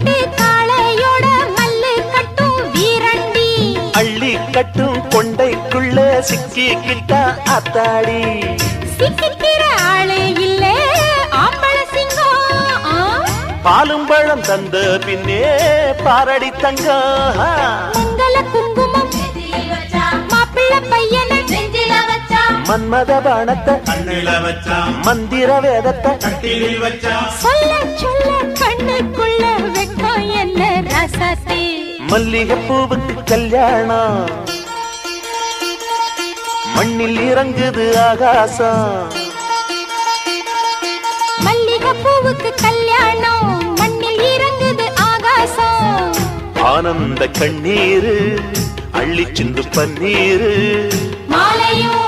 கட்டு காளையோட மல்லு கட்டும் வீரண்டி அள்ளி கட்டும் கொண்டைக்குள்ள சிக்கிக்கிட்டா அத்தாடி சிக்கிக்கிற ஆளே இல்ல ஆம்பள சிங்கம் பாலும் பழம் தந்த பின்னே பாரடி தங்கம் மங்கள குங்குமம் மாப்பிள்ள பையன நெஞ்சில வச்சா மன்மத பாணத்தை கண்ணில வச்சா மந்திர வேதத்தை கட்டிலில் வச்சா சொல்ல சொல்ல கண்ணுக்குள்ள வெக்கம் என்ன ரசத்தே மல்லிகை பூவுக்கு கல்யாணம் மண்ணில் இறங்குது ஆகாசம் மல்லிகை பூவுக்கு கல்யாணம் மண்ணில் இறங்குது ஆகாசம் ஆனந்த கண்ணீரு அள்ளி சிந்து பன்னீரு மாலையும்